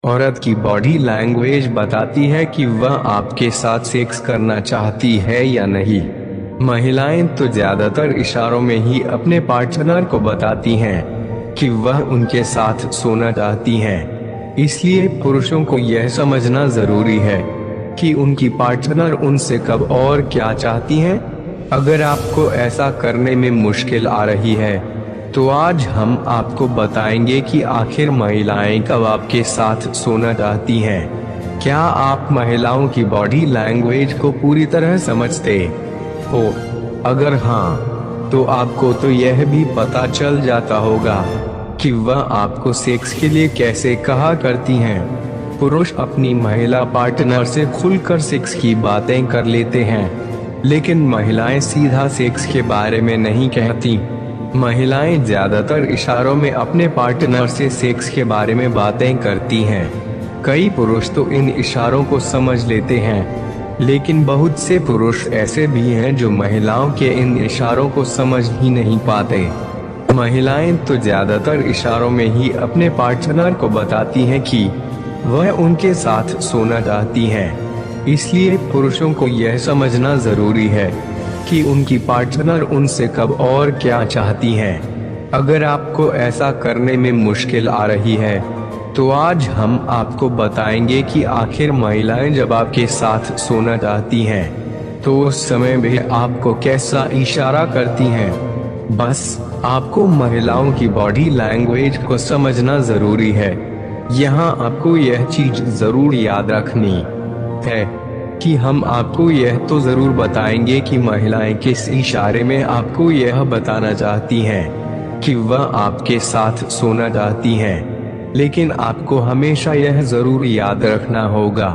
औरत की body language बताती है कि वह आपके साथ सेक्स करना चाहती है या नहीं। महिलाएं तो ज्यादातर इशारों में ही अपने पार्टनर को बताती हैं कि वह उनके साथ सोना चाहती हैं। इसलिए पुरुषों को यह समझना जरूरी है कि उनकी पार्टनर उनसे कब और क्या चाहती हैं। अगर आपको ऐसा करने में मुश्किल आ रही है तो आज हम आपको बताएंगे कि आखिर महिलाएं कब आपके साथ सोना चाहती हैं। क्या आप महिलाओं की बॉडी लैंग्वेज को पूरी तरह समझते हो? अगर हाँ, तो आपको तो यह भी पता चल जाता होगा कि वह आपको सेक्स के लिए कैसे कहा करती हैं। पुरुष अपनी महिला पार्टनर से खुलकर सेक्स की बातें कर लेते हैं, लेकिन महिलाएं सीधा सेक्स के बारे में नहीं कहती। महिलाएं ज्यादातर इशारों में अपने पार्टनर से सेक्स के बारे में बातें करती हैं। कई पुरुष तो इन इशारों को समझ लेते हैं, लेकिन बहुत से पुरुष ऐसे भी हैं जो महिलाओं के इन इशारों को समझ ही नहीं पाते। महिलाएं तो ज्यादातर इशारों में ही अपने पार्टनर को बताती हैं कि वह उनके साथ सोना चाहती हैं। इसलिए पुरुषों को यह समझना जरूरी है कि उनकी पार्टनर उनसे कब और क्या चाहती हैं। अगर आपको ऐसा करने में मुश्किल आ रही है तो आज हम आपको बताएंगे कि आखिर महिलाएं जब आपके साथ सोना चाहती हैं तो उस समय भी आपको कैसा इशारा करती हैं। बस आपको महिलाओं की बॉडी लैंग्वेज को समझना जरूरी है। यहाँ आपको यह चीज जरूर याद रखनी है कि हम आपको यह तो जरूर बताएंगे कि महिलाएं किस इशारे में आपको यह बताना चाहती हैं कि वह आपके साथ सोना चाहती हैं। लेकिन आपको हमेशा यह जरूर याद रखना होगा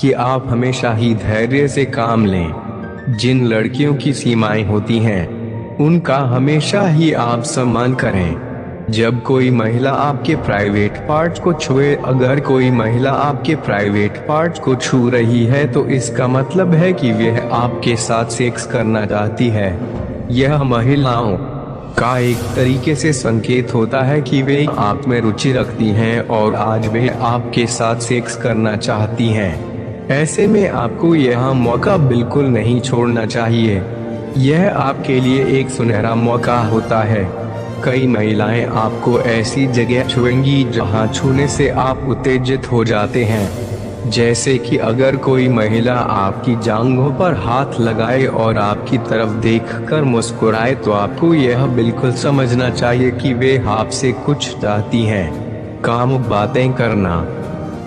कि आप हमेशा ही धैर्य से काम लें। जिन लड़कियों की सीमाएं होती हैं उनका हमेशा ही आप सम्मान करें। जब कोई महिला आपके प्राइवेट पार्ट को छुए, अगर कोई महिला आपके प्राइवेट पार्ट को छू रही है तो इसका मतलब है कि वह आपके साथ सेक्स करना चाहती है। यह महिलाओं का एक तरीके से संकेत होता है कि वे आप में रुचि रखती हैं और आज वे आपके साथ सेक्स करना चाहती हैं। ऐसे में आपको यह मौका बिल्कुल नहीं छोड़ना चाहिए। यह आपके लिए एक सुनहरा मौका होता है। कई महिलाएं आपको ऐसी जगह छुएंगी जहां छूने से आप उत्तेजित हो जाते हैं। जैसे कि अगर कोई महिला आपकी जांघों पर हाथ लगाए और आपकी तरफ देखकर मुस्कुराए तो आपको यह बिल्कुल समझना चाहिए कि वे आपसे कुछ चाहती हैं। कामुक बातें करना।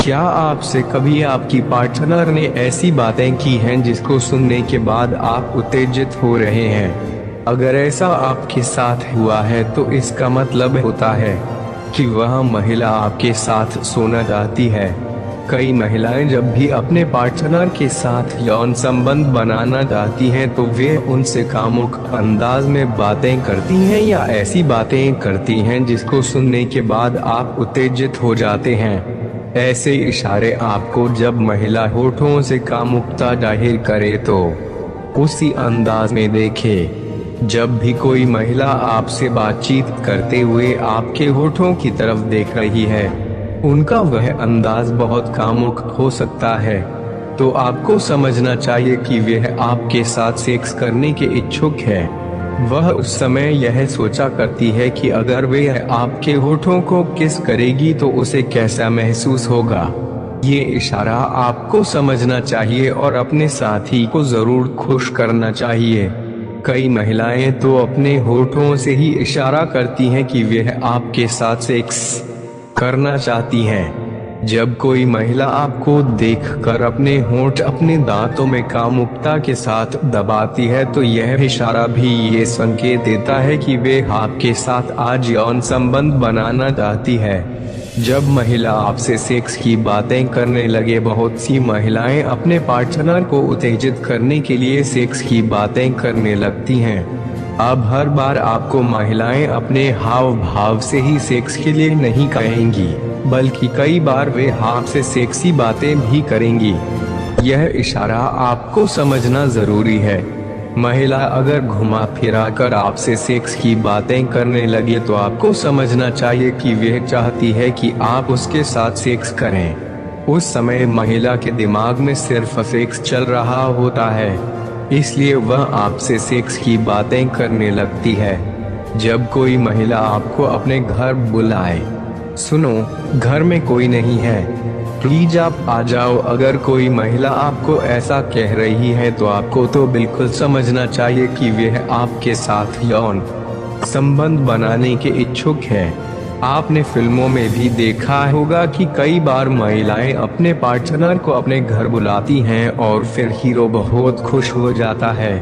क्या आपसे कभी आपकी पार्टनर ने ऐसी बातें की हैं जिसको सुनने के बाद आप उत्तेजित हो रहे हैं? अगर ऐसा आपके साथ हुआ है तो इसका मतलब होता है कि वह महिला आपके साथ सोना चाहती है। कई महिलाएं जब भी अपने पार्टनर के साथ यौन संबंध बनाना चाहती हैं तो वे उनसे कामुक अंदाज में बातें करती हैं या ऐसी बातें करती हैं जिसको सुनने के बाद आप उत्तेजित हो जाते हैं। ऐसे इशारे आपको जब महिला होठों से कामुकता जाहिर करे तो उसी अंदाज में देखें। जब भी कोई महिला आपसे बातचीत करते हुए आपके होठों की तरफ देख रही है, उनका वह अंदाज बहुत कामुक हो सकता है, तो आपको समझना चाहिए कि वह आपके साथ सेक्स करने के इच्छुक है। वह उस समय यह सोचा करती है कि अगर वह आपके होठों को किस करेगी तो उसे कैसा महसूस होगा। ये इशारा आपको समझना चाहिए और अपने साथी को जरूर खुश करना चाहिए। कई महिलाएं तो अपने होठों से ही इशारा करती हैं कि वह आपके साथ सेक्स करना चाहती हैं। जब कोई महिला आपको देखकर अपने होंठ अपने दांतों में कामुकता के साथ दबाती है तो यह इशारा भी ये संकेत देता है कि वे आपके साथ आज यौन संबंध बनाना चाहती है। जब महिला आपसे सेक्स की बातें करने लगे, बहुत सी महिलाएं अपने पार्टनर को उत्तेजित करने के लिए सेक्स की बातें करने लगती हैं। अब हर बार आपको महिलाएं अपने हाव भाव से ही सेक्स के लिए नहीं कहेंगी, बल्कि कई बार वे आपसे सेक्सी बातें भी करेंगी। यह इशारा आपको समझना जरूरी है महिला अगर घुमा फिरा कर आपसे सेक्स की बातें करने लगे तो आपको समझना चाहिए कि वह चाहती है कि आप उसके साथ सेक्स करें। उस समय महिला के दिमाग में सिर्फ सेक्स चल रहा होता है, इसलिए वह आपसे सेक्स की बातें करने लगती है। जब कोई महिला आपको अपने घर बुलाए, सुनो घर में कोई नहीं है, प्लीज आप आ जाओ, अगर कोई महिला आपको ऐसा कह रही है तो आपको तो बिल्कुल समझना चाहिए कि वह आपके साथ यौन संबंध बनाने के इच्छुक है। आपने फिल्मों में भी देखा होगा कि कई बार महिलाएं अपने पार्टनर को अपने घर बुलाती हैं और फिर हीरो बहुत खुश हो जाता है।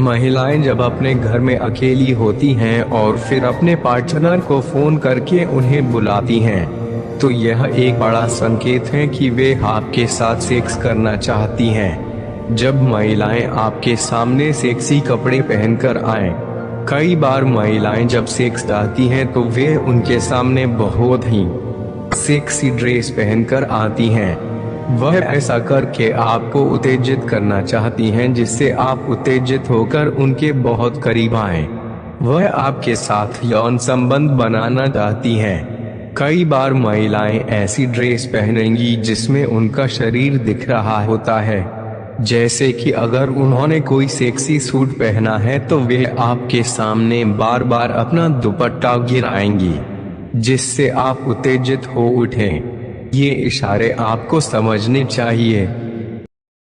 महिलाएं जब अपने घर में अकेली होती हैं और फिर अपने पार्टनर को फोन करके उन्हें बुलाती हैं, तो यह एक बड़ा संकेत है कि वे आपके साथ सेक्स करना चाहती हैं। जब महिलाएं आपके सामने सेक्सी कपड़े पहनकर आएं, कई बार महिलाएं जब सेक्स चाहती हैं तो वे उनके सामने बहुत ही सेक्सी ड्रेस पहनकर आती हैं। वह ऐसा करके आपको उत्तेजित करना चाहती हैं, जिससे आप उत्तेजित होकर उनके बहुत करीब आएं। वह आपके साथ यौन संबंध बनाना चाहती हैं। कई बार महिलाएं ऐसी ड्रेस पहनेंगी जिसमें उनका शरीर दिख रहा होता है, जैसे कि अगर उन्होंने कोई सेक्सी सूट पहना है तो वे आपके सामने बार बार अपना दुपट्टा गिराएंगी, जिससे आप उत्तेजित हो उठें। ये इशारे आपको समझने चाहिए।